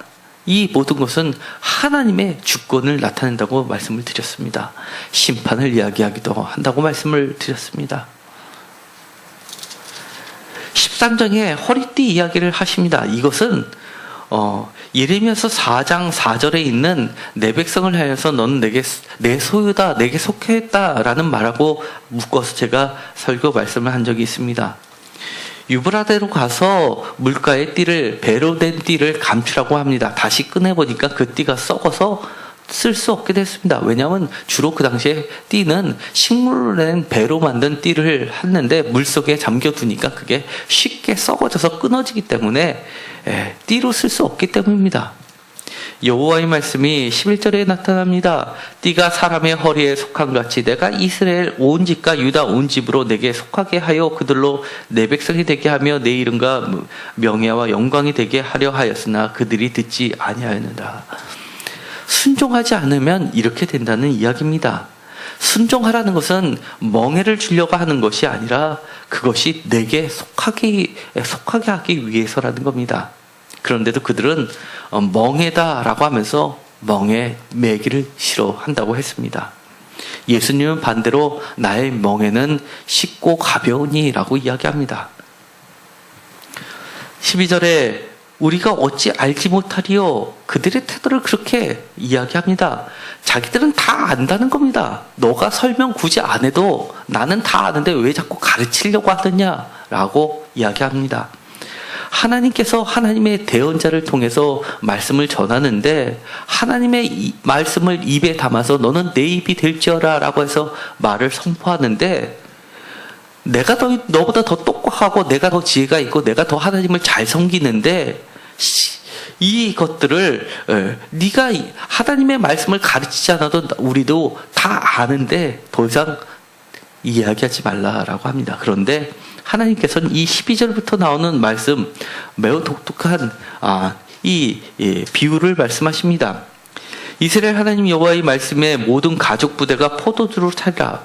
이 모든 것은 하나님의 주권을 나타낸다고 말씀을 드렸습니다. 심판을 이야기하기도 한다고 말씀을 드렸습니다. 13장에 허리띠 이야기를 하십니다. 이것은 예레미야서 4장 4절에 있는 내 백성을 하여서 너는 내 소유다, 내게 속했다라는 말하고 묶어서 제가 설교 말씀을 한 적이 있습니다. 유브라데로 가서 물가의 띠를, 배로 된 띠를 감추라고 합니다. 다시 꺼내보니까 그 띠가 썩어서 쓸 수 없게 됐습니다. 왜냐하면 주로 그 당시에 띠는 식물로 낸 배로 만든 띠를 했는데 물속에 잠겨두니까 그게 쉽게 썩어져서 끊어지기 때문에 띠로 쓸 수 없기 때문입니다. 여호와의 말씀이 11절에 나타납니다. 띠가 사람의 허리에 속한 같이 내가 이스라엘 온 집과 유다 온 집으로 내게 속하게 하여 그들로 내 백성이 되게 하며 내 이름과 명예와 영광이 되게 하려 하였으나 그들이 듣지 아니하였느라. 순종하지 않으면 이렇게 된다는 이야기입니다. 순종하라는 것은 멍해를 주려고 하는 것이 아니라 그것이 내게 속하게 하기 위해서라는 겁니다. 그런데도 그들은 멍해다라고 하면서 멍에 매기를 싫어한다고 했습니다. 예수님은 반대로 나의 멍에는 쉽고 가벼우니라고 이야기합니다. 12절에 우리가 어찌 알지 못하리요? 그들의 태도를 그렇게 이야기합니다. 자기들은 다 안다는 겁니다. 너가 설명 굳이 안 해도 나는 다 아는데 왜 자꾸 가르치려고 하느냐라고 이야기합니다. 하나님께서 하나님의 대언자를 통해서 말씀을 전하는데 하나님의 말씀을 입에 담아서 너는 내 입이 될지어라 라고 해서 말을 선포하는데 내가 너보다 더 똑똑하고 내가 더 지혜가 있고 내가 더 하나님을 잘 섬기는데 이것들을 네가 하나님의 말씀을 가르치지 않아도 우리도 다 아는데 더 이상 이야기하지 말라라고 합니다. 그런데 하나님께서는 이 12절부터 나오는 말씀 매우 독특한 이 비유를 말씀하십니다. 이스라엘 하나님 여호와의 말씀에 모든 가족 부대가 포도주로 차리라.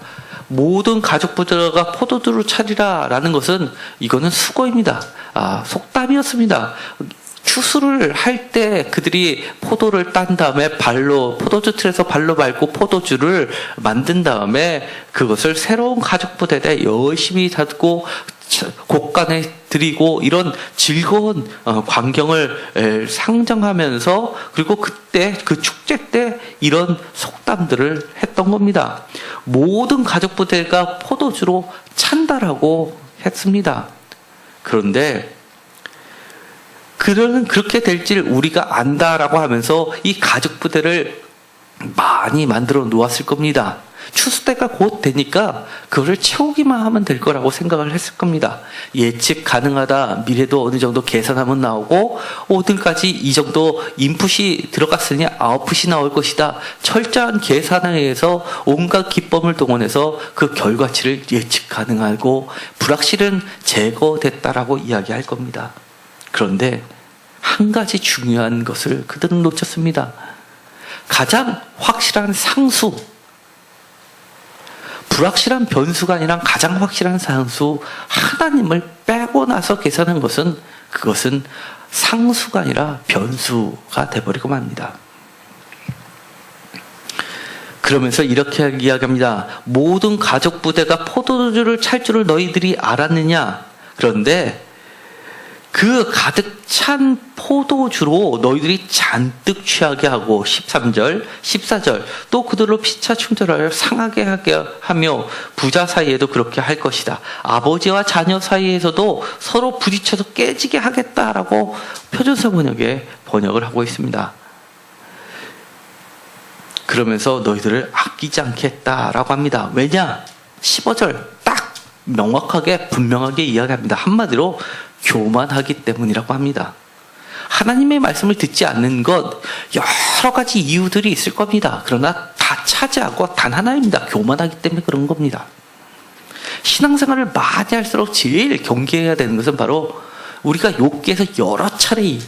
모든 가족 부대가 포도주로 차리라 라는 것은 이거는 수고입니다. 속담이었습니다. 추수를 할 때 그들이 포도를 딴 다음에 포도주 틀에서 발로 밟고 포도주를 만든 다음에 그것을 새로운 가족 부대에 열심히 다듬고 곡간에 드리고 이런 즐거운 광경을 상정하면서 그리고 그때 그 축제 때 이런 속담들을 했던 겁니다. 모든 가족 부대가 포도주로 찬다라고 했습니다. 그런데 그렇게 될 줄 우리가 안다라고 하면서 이 가족 부대를 많이 만들어 놓았을 겁니다. 추수 때가 곧 되니까 그거를 채우기만 하면 될 거라고 생각을 했을 겁니다. 예측 가능하다. 미래도 어느 정도 계산하면 나오고 오늘까지 이 정도 인풋이 들어갔으니 아웃풋이 나올 것이다. 철저한 계산에 의해서 온갖 기법을 동원해서 그 결과치를 예측 가능하고 불확실은 제거됐다라고 이야기할 겁니다. 그런데 한 가지 중요한 것을 그들은 놓쳤습니다. 가장 확실한 상수, 불확실한 변수가 아니라 가장 확실한 상수, 하나님을 빼고 나서 계산한 것은 그것은 상수가 아니라 변수가 돼버리고 맙니다. 그러면서 이렇게 이야기합니다. 모든 가족 부대가 포도주를 찰 줄을 너희들이 알았느냐? 그런데 그 가득 찬 포도주로 너희들이 잔뜩 취하게 하고 13절, 14절 또 그들로 피차 충절하여 상하게 하게 하며 부자 사이에도 그렇게 할 것이다. 아버지와 자녀 사이에서도 서로 부딪혀서 깨지게 하겠다라고 표준사 번역에 번역을 하고 있습니다. 그러면서 너희들을 아끼지 않겠다라고 합니다. 왜냐? 15절 딱 명확하게 분명하게 이야기합니다. 한마디로 교만하기 때문이라고 합니다. 하나님의 말씀을 듣지 않는 것 여러 가지 이유들이 있을 겁니다. 그러나 다 차지하고 단 하나입니다. 교만하기 때문에 그런 겁니다. 신앙생활을 많이 할수록 제일 경계해야 되는 것은 바로 우리가 욥기에서 여러 차례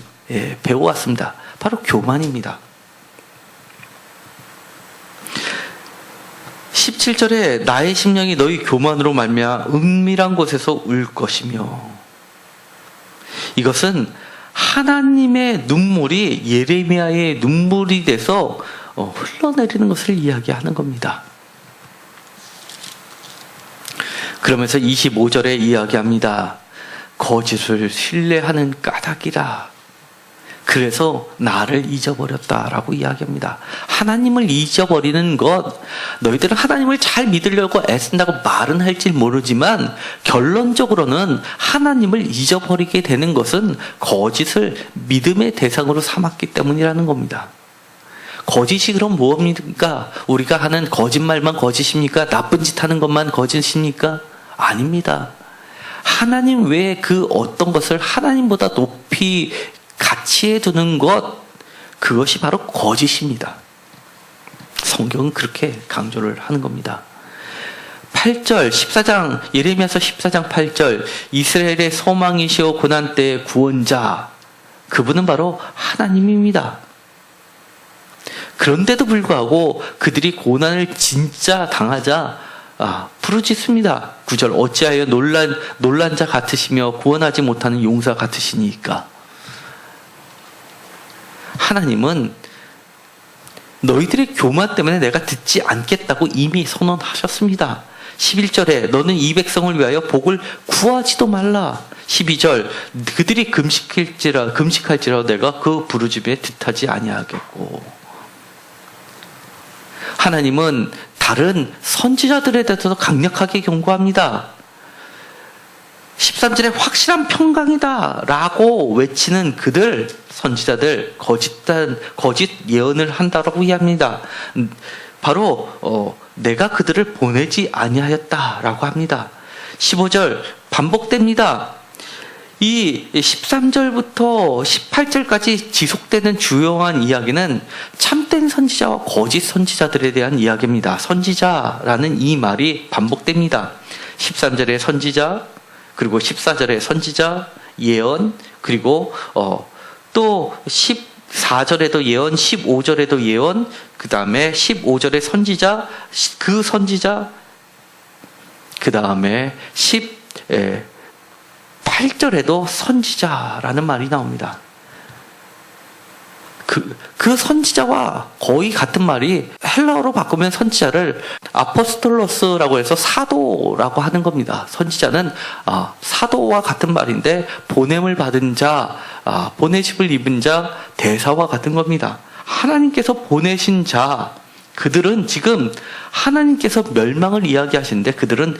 배워왔습니다. 바로 교만입니다. 17절에 나의 심령이 너희 교만으로 말미암아 은밀한 곳에서 울 것이며, 이것은 하나님의 눈물이 예레미야의 눈물이 돼서 흘러내리는 것을 이야기하는 겁니다. 그러면서 25절에 이야기합니다. 거짓을 신뢰하는 까닭이라. 그래서 나를 잊어버렸다라고 이야기합니다. 하나님을 잊어버리는 것, 너희들은 하나님을 잘 믿으려고 애쓴다고 말은 할지 모르지만 결론적으로는 하나님을 잊어버리게 되는 것은 거짓을 믿음의 대상으로 삼았기 때문이라는 겁니다. 거짓이 그럼 무엇입니까? 우리가 하는 거짓말만 거짓입니까? 나쁜 짓 하는 것만 거짓입니까? 아닙니다. 하나님 외에 그 어떤 것을 하나님보다 높이 가치에 두는 것, 그것이 바로 거짓입니다. 성경은 그렇게 강조를 하는 겁니다. 8절 14장 예레미야서 14장 8절 이스라엘의 소망이시오 고난 때의 구원자, 그분은 바로 하나님입니다. 그런데도 불구하고 그들이 고난을 진짜 당하자 부르짖습니다. 9절 어찌하여 놀란 자 같으시며 구원하지 못하는 용사 같으시니까. 하나님은 너희들의 교만 때문에 내가 듣지 않겠다고 이미 선언하셨습니다. 11절에 너는 이 백성을 위하여 복을 구하지도 말라. 12절 그들이 금식할지라 내가 그 부르짖음에 뜻하지 아니하겠고. 하나님은 다른 선지자들에 대해서도 강력하게 경고합니다. 13절에 확실한 평강이다 라고 외치는 그들 선지자들 거짓 예언을 한다라고 이야기합니다. 바로 내가 그들을 보내지 아니하였다라고 합니다. 15절 반복됩니다. 이 13절부터 18절까지 지속되는 주요한 이야기는 참된 선지자와 거짓 선지자들에 대한 이야기입니다. 선지자라는 이 말이 반복됩니다. 13절에 선지자, 그리고 14절에 선지자, 예언, 그리고 또 14절에도 예언, 15절에도 예언, 그 다음에 15절에 선지자, 그 선지자, 그 다음에 18절에도 선지자라는 말이 나옵니다. 그 선지자와 거의 같은 말이 헬라어로 바꾸면 선지자를 아포스톨로스라고 해서 사도라고 하는 겁니다. 선지자는 사도와 같은 말인데 보냄을 받은 자, 보내심을 입은 자, 대사와 같은 겁니다. 하나님께서 보내신 자, 그들은 지금 하나님께서 멸망을 이야기하시는데 그들은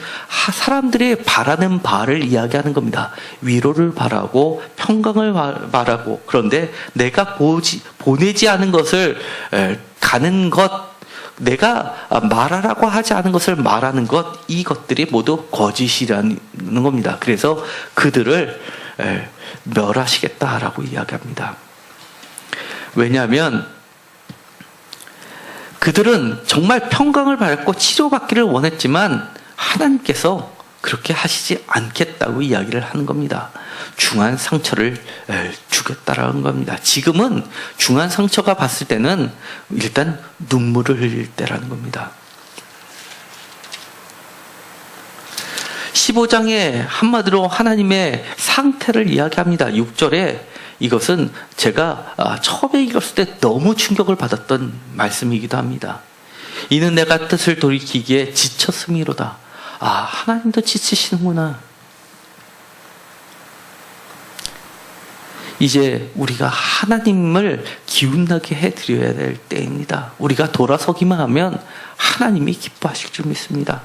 사람들이 바라는 바를 이야기하는 겁니다. 위로를 바라고 평강을 바라고, 그런데 내가 보내지 않은 것을 가는 것, 내가 말하라고 하지 않은 것을 말하는 것, 이것들이 모두 거짓이라는 겁니다. 그래서 그들을 멸하시겠다라고 이야기합니다. 왜냐하면 그들은 정말 평강을 받고 치료받기를 원했지만 하나님께서 그렇게 하시지 않겠다고 이야기를 하는 겁니다. 중한 상처를 주겠다라는 겁니다. 지금은 중한 상처가 봤을 때는 일단 눈물을 흘릴 때라는 겁니다. 15장에 한마디로 하나님의 상태를 이야기합니다. 6절에 이것은 제가 처음에 읽었을 때 너무 충격을 받았던 말씀이기도 합니다. 이는 내가 뜻을 돌이키기에 지쳤음이로다. 하나님도 지치시는구나. 이제 우리가 하나님을 기운나게 해드려야 될 때입니다. 우리가 돌아서기만 하면 하나님이 기뻐하실 줄 믿습니다.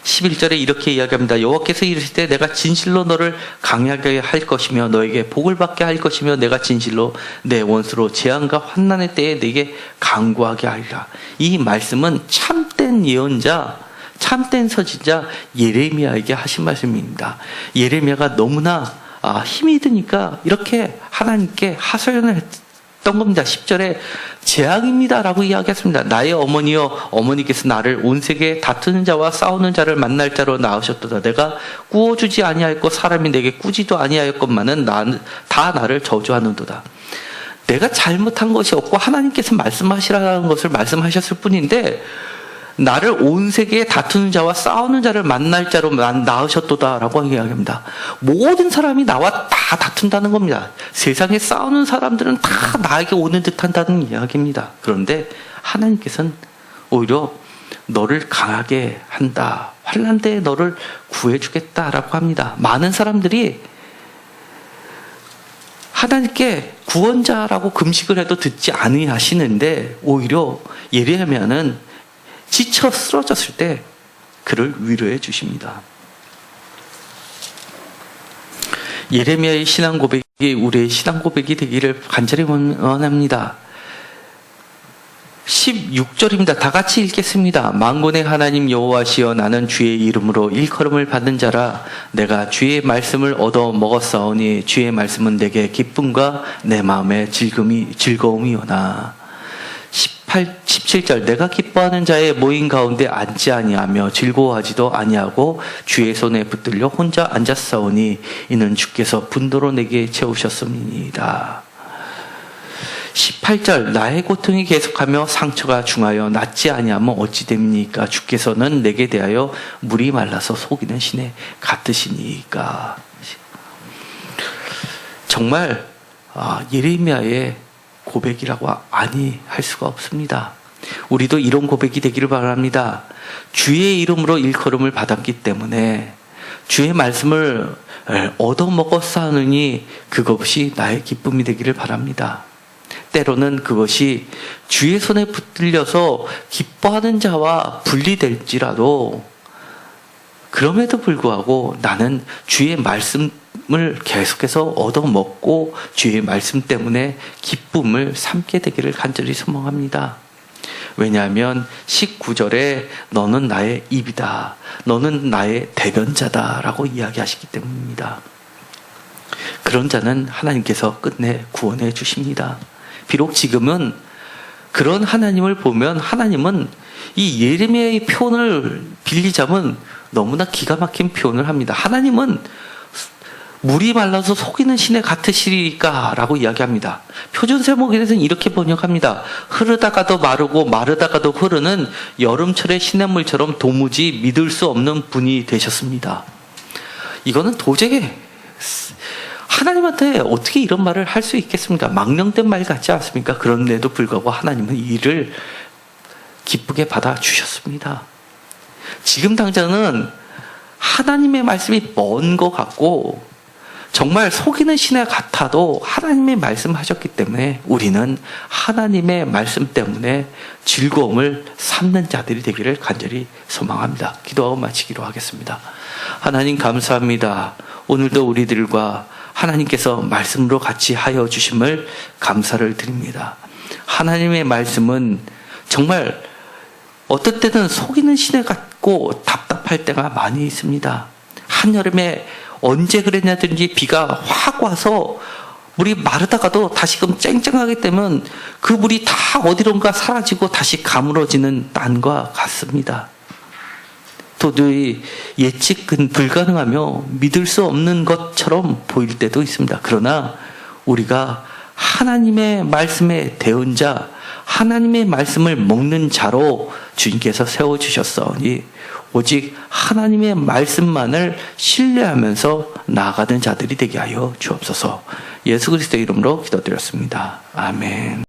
11절에 이렇게 이야기합니다. 여호와께서 이르시되 내가 진실로 너를 강하게 할 것이며 너에게 복을 받게 할 것이며 내가 진실로 내 원수로 재앙과 환난의 때에 내게 강구하게 하리라. 이 말씀은 참된 예언자, 참된 선지자 예레미야에게 하신 말씀입니다. 예레미야가 너무나 힘이 드니까 이렇게 하나님께 하소연을 했던 하셨던 겁니다. 10절에 재앙입니다라고 이야기했습니다. 나의 어머니여, 어머니께서 나를 온 세계에 다투는 자와 싸우는 자를 만날 자로 낳으셨도다. 내가 꾸어주지 아니하였고 사람이 내게 꾸지도 아니하였건만은 다 나를 저주하는도다. 내가 잘못한 것이 없고 하나님께서 말씀하시라는 것을 말씀하셨을 뿐인데 나를 온 세계에 다투는 자와 싸우는 자를 만날 자로 낳으셨도다라고 이야기합니다. 모든 사람이 나와 다 다툰다는 겁니다. 세상에 싸우는 사람들은 다 나에게 오는 듯 한다는 이야기입니다. 그런데 하나님께서는 오히려 너를 강하게 한다. 환난 때에 너를 구해주겠다라고 합니다. 많은 사람들이 하나님께 구원자라고 금식을 해도 듣지 아니하시는데 오히려 예레미야는 지쳐 쓰러졌을 때 그를 위로해 주십니다. 예레미야의 신앙 고백이 우리의 신앙 고백이 되기를 간절히 원합니다. 16절입니다. 다 같이 읽겠습니다. 만군의 하나님 여호와시여 나는 주의 이름으로 일컬음을 받은 자라. 내가 주의 말씀을 얻어 먹었사오니 주의 말씀은 내게 기쁨과 내 마음의 즐거움이오나. 17절 내가 기뻐하는 자의 모임 가운데 앉지 아니하며 즐거워하지도 아니하고 주의 손에 붙들려 혼자 앉았사오니 이는 주께서 분노로 내게 채우셨음이니이다. 18절 나의 고통이 계속하며 상처가 중하여 낫지 아니하면 어찌 됩니까? 주께서는 내게 대하여 물이 말라서 속이는 시내 같으시니까. 정말 예레미야의 고백이라고 아니할 수가 없습니다. 우리도 이런 고백이 되기를 바랍니다. 주의 이름으로 일컬음을 받았기 때문에 주의 말씀을 얻어먹었사오니 그것이 나의 기쁨이 되기를 바랍니다. 때로는 그것이 주의 손에 붙들려서 기뻐하는 자와 분리될지라도 그럼에도 불구하고 나는 주의 말씀을 계속해서 얻어먹고 주의 말씀 때문에 기쁨을 삼게 되기를 간절히 소망합니다. 왜냐하면 19절에 너는 나의 입이다. 너는 나의 대변자다 라고 이야기하시기 때문입니다. 그런 자는 하나님께서 끝내 구원해 주십니다. 비록 지금은 그런 하나님을 보면 하나님은 이 예레미야의 표현을 빌리자면 너무나 기가 막힌 표현을 합니다. 하나님은 물이 말라서 속이는 시내 같으시리까 라고 이야기합니다. 표준 세목에서는 이렇게 번역합니다. 흐르다가도 마르고 마르다가도 흐르는 여름철의 시냇물처럼 도무지 믿을 수 없는 분이 되셨습니다. 이거는 도저히 하나님한테 어떻게 이런 말을 할 수 있겠습니까? 망령된 말 같지 않습니까? 그런데도 불구하고 하나님은 이를 기쁘게 받아주셨습니다. 지금 당장은 하나님의 말씀이 먼 것 같고 정말 속이는 시내 같아도 하나님의 말씀하셨기 때문에 우리는 하나님의 말씀 때문에 즐거움을 삼는 자들이 되기를 간절히 소망합니다. 기도하고 마치기로 하겠습니다. 하나님 감사합니다. 오늘도 우리들과 하나님께서 말씀으로 같이 하여 주심을 감사를 드립니다. 하나님의 말씀은 정말 어떨 때는 속이는 시내 같고 답답할 때가 많이 있습니다. 한여름에 언제 그랬냐든지 비가 확 와서 물이 마르다가도 다시금 쨍쨍하게 되면 그 물이 다 어디론가 사라지고 다시 가물어지는 땅과 같습니다. 도저히 예측은 불가능하며 믿을 수 없는 것처럼 보일 때도 있습니다. 그러나 우리가 하나님의 말씀에 대은 자, 하나님의 말씀을 먹는 자로 주님께서 세워주셨사오니 오직 하나님의 말씀만을 신뢰하면서 나아가는 자들이 되게 하여 주옵소서. 예수 그리스도의 이름으로 기도드렸습니다. 아멘.